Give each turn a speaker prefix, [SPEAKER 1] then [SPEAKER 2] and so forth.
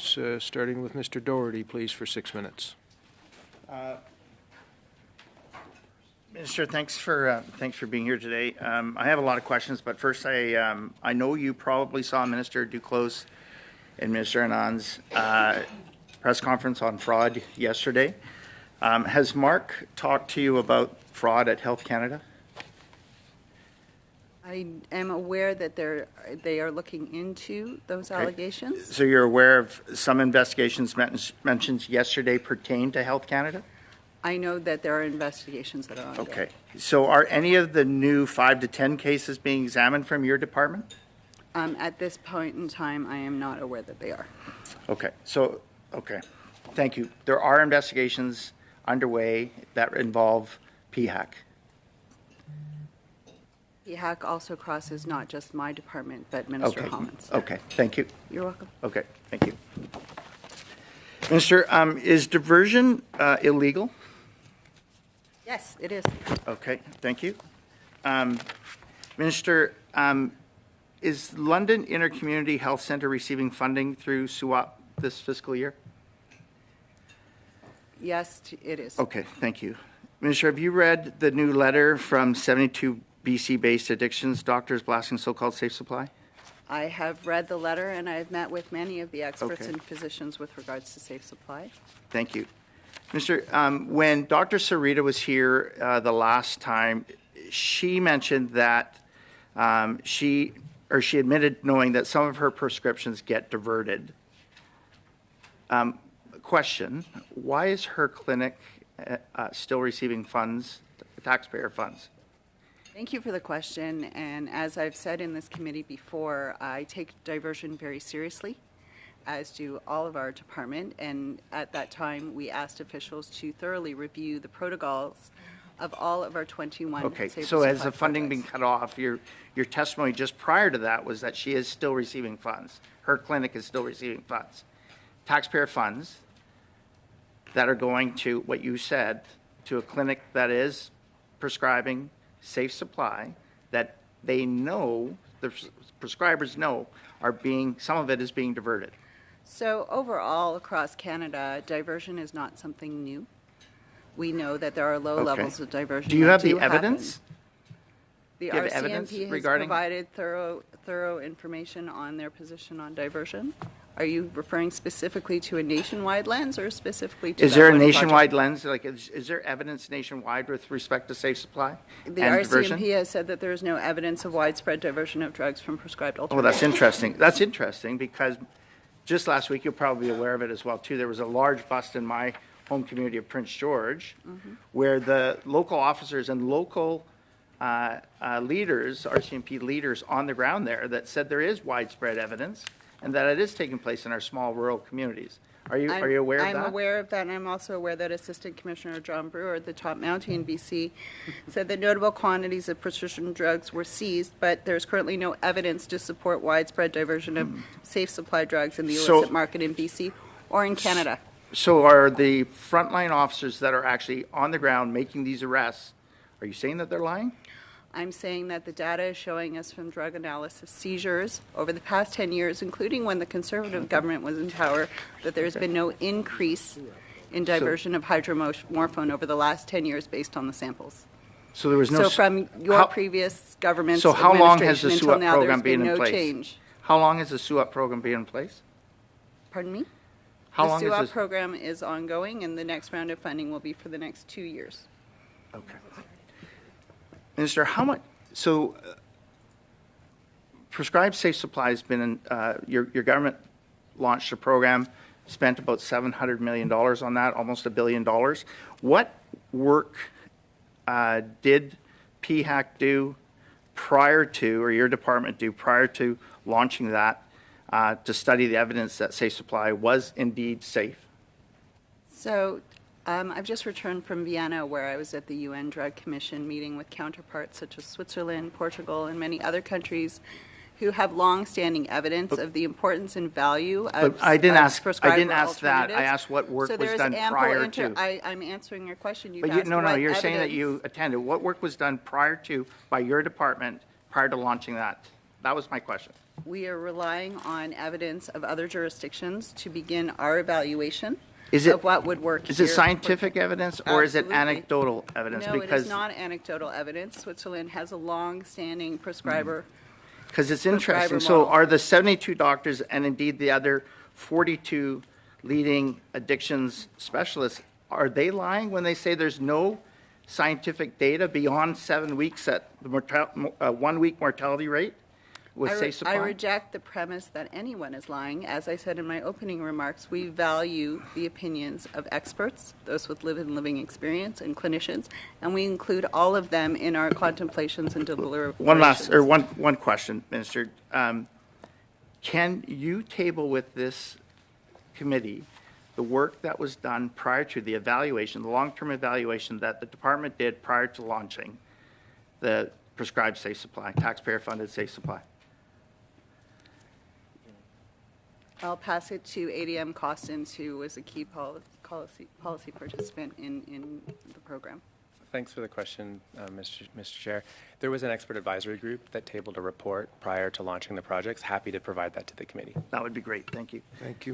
[SPEAKER 1] questions, starting with Mr. Doherty, please, for 6 minutes.
[SPEAKER 2] Minister, thanks for being here today. I have a lot of questions, but first, I know you probably saw Minister Duclos and Minister Anand's press conference on fraud yesterday. Has Mark talked to you about fraud at Health Canada?
[SPEAKER 3] I am aware that they are looking into those allegations.
[SPEAKER 2] So you're aware of some investigations mentioned yesterday pertain to Health Canada?
[SPEAKER 3] I know that there are investigations that are ongoing.
[SPEAKER 2] Okay. So are any of the new 5 to 10 cases being examined from your department?
[SPEAKER 3] At this point in time, I am not aware that they are.
[SPEAKER 2] Okay. So, okay. Thank you. There are investigations underway that involve PHAC.
[SPEAKER 3] PHAC also crosses not just my department, but Minister Hammond's.
[SPEAKER 2] Okay. Thank you.
[SPEAKER 3] You're welcome.
[SPEAKER 2] Okay. Thank you. Minister, is diversion illegal?
[SPEAKER 3] Yes, it is.
[SPEAKER 2] Okay, thank you. Minister, is London Intercommunity Health Centre receiving funding through SUAP this fiscal year?
[SPEAKER 3] Yes, it is.
[SPEAKER 2] Okay, thank you. Minister, have you read the new letter from 72 BC-based addictions doctors blasting so-called safe supply?
[SPEAKER 3] I have read the letter, and I've met with many of the experts and physicians with regards to safe supply.
[SPEAKER 2] Thank you. Mr. When Dr. Sarita was here the last time, she mentioned that she admitted knowing that some of her prescriptions get diverted. Question, why is her clinic still receiving funds, taxpayer funds?
[SPEAKER 3] Thank you for the question, and as I've said in this committee before, I take diversion very seriously, as do all of our department, and at that time we asked officials to thoroughly review the protocols of all of our 21
[SPEAKER 2] Okay,
[SPEAKER 3] safer
[SPEAKER 2] so has
[SPEAKER 3] supply
[SPEAKER 2] the funding
[SPEAKER 3] projects.
[SPEAKER 2] been cut off? Your testimony just prior to that was that she is still receiving funds. Her clinic is still receiving funds. Taxpayer funds that are going to, what you said, to a clinic that is prescribing safe supply that they know, the prescribers know, some of it is being diverted.
[SPEAKER 3] So overall, across Canada, diversion is not something new. We know that there are low levels of diversion.
[SPEAKER 2] Do you have the
[SPEAKER 3] happen.
[SPEAKER 2] evidence?
[SPEAKER 3] The
[SPEAKER 2] Do you have evidence
[SPEAKER 3] RCMP has
[SPEAKER 2] regarding-
[SPEAKER 3] provided thorough information on their position on diversion. Are you referring specifically to a nationwide lens or specifically to
[SPEAKER 2] Is there a
[SPEAKER 3] that one
[SPEAKER 2] nationwide
[SPEAKER 3] project?
[SPEAKER 2] lens? Like, is there evidence nationwide with respect to safe supply
[SPEAKER 3] The
[SPEAKER 2] and
[SPEAKER 3] RCMP
[SPEAKER 2] diversion?
[SPEAKER 3] has said that there is no evidence of widespread diversion of drugs from prescribed
[SPEAKER 2] Oh,
[SPEAKER 3] alternatives.
[SPEAKER 2] that's interesting. That's interesting because just last week, you're probably aware of it as well, too. There was a large bust in my home community of Prince George where the local officers and local leaders, RCMP leaders on the ground there that said there is widespread evidence and that it is taking place in our small rural communities. Are you aware of that?
[SPEAKER 3] I'm aware of that, and I'm also aware that Assistant Commissioner John Brewer at the top Mountie in BC said that notable quantities of prescription drugs were seized, but there's currently no evidence to support widespread diversion of safe supply drugs in the illicit market in BC or in Canada.
[SPEAKER 2] So are the frontline officers that are actually on the ground making these arrests, are you saying that they're lying?
[SPEAKER 3] I'm saying that the data is showing us from drug analysis seizures over the past 10 years, including when the Conservative government was in power, that there's been no increase in diversion of hydromorphone over the last 10 years based on the samples.
[SPEAKER 2] So there was no.
[SPEAKER 3] So from your previous government's
[SPEAKER 2] So how long has the
[SPEAKER 3] administration
[SPEAKER 2] SUAP
[SPEAKER 3] until now,
[SPEAKER 2] program
[SPEAKER 3] there's been
[SPEAKER 2] been in
[SPEAKER 3] no
[SPEAKER 2] place?
[SPEAKER 3] change.
[SPEAKER 2] How long has the SUAP program been in place?
[SPEAKER 3] Pardon me?
[SPEAKER 2] How
[SPEAKER 3] The
[SPEAKER 2] long
[SPEAKER 3] SUAP
[SPEAKER 2] is this?
[SPEAKER 3] program is ongoing, and the next round of funding will be for the next 2 years.
[SPEAKER 2] Okay. Minister, how much, so prescribed safe supply has been, in, your government launched a program, spent about $700 million on that, almost $1 billion. What work did PHAC do prior to, or your department do prior to launching that to study the evidence that safe supply was indeed safe?
[SPEAKER 3] So I've just returned from Vienna, where I was at the UN Drug Commission meeting with counterparts such as Switzerland, Portugal, and many other countries who have long-standing evidence of the importance and value of
[SPEAKER 2] But I didn't ask
[SPEAKER 3] prescriber
[SPEAKER 2] that. I
[SPEAKER 3] alternatives.
[SPEAKER 2] asked what work
[SPEAKER 3] So
[SPEAKER 2] was
[SPEAKER 3] there's
[SPEAKER 2] done
[SPEAKER 3] ample
[SPEAKER 2] prior to.
[SPEAKER 3] I'm answering your question. You've
[SPEAKER 2] But you,
[SPEAKER 3] asked
[SPEAKER 2] no,
[SPEAKER 3] what
[SPEAKER 2] you're saying that
[SPEAKER 3] evidence-
[SPEAKER 2] you attended. What work was done prior to, by your department, prior to launching that? That was my question.
[SPEAKER 3] We are relying on evidence of other jurisdictions to begin our evaluation
[SPEAKER 2] Is it-
[SPEAKER 3] of what would work
[SPEAKER 2] Is
[SPEAKER 3] here.
[SPEAKER 2] it scientific evidence or is it
[SPEAKER 3] Absolutely.
[SPEAKER 2] anecdotal evidence?
[SPEAKER 3] No, it is not anecdotal evidence. Switzerland has a long-standing prescriber.
[SPEAKER 2] Because it's
[SPEAKER 3] prescriber
[SPEAKER 2] interesting. So
[SPEAKER 3] model.
[SPEAKER 2] are the 72 doctors and indeed the other 42 leading addictions specialists, are they lying when they say there's no scientific data beyond 7 weeks at the 1-week mortality rate with safe supply?
[SPEAKER 3] I reject the premise that anyone is lying. As I said in my opening remarks, we value the opinions of experts, those with living experience, and clinicians, and we include all of them in our contemplations and deliberations.
[SPEAKER 2] One question, Minister. Can you table with this committee the work that was done prior to the evaluation, the long-term evaluation that the department did prior to launching the prescribed safe supply, taxpayer-funded safe supply?
[SPEAKER 3] I'll pass it to ADM Costins, who was a key policy participant in the program.
[SPEAKER 4] Thanks for the question, Mr. Chair. There was an expert advisory group that tabled a report prior to launching the projects. Happy to provide that to the committee.
[SPEAKER 2] That would be great. Thank you.
[SPEAKER 1] Thank you.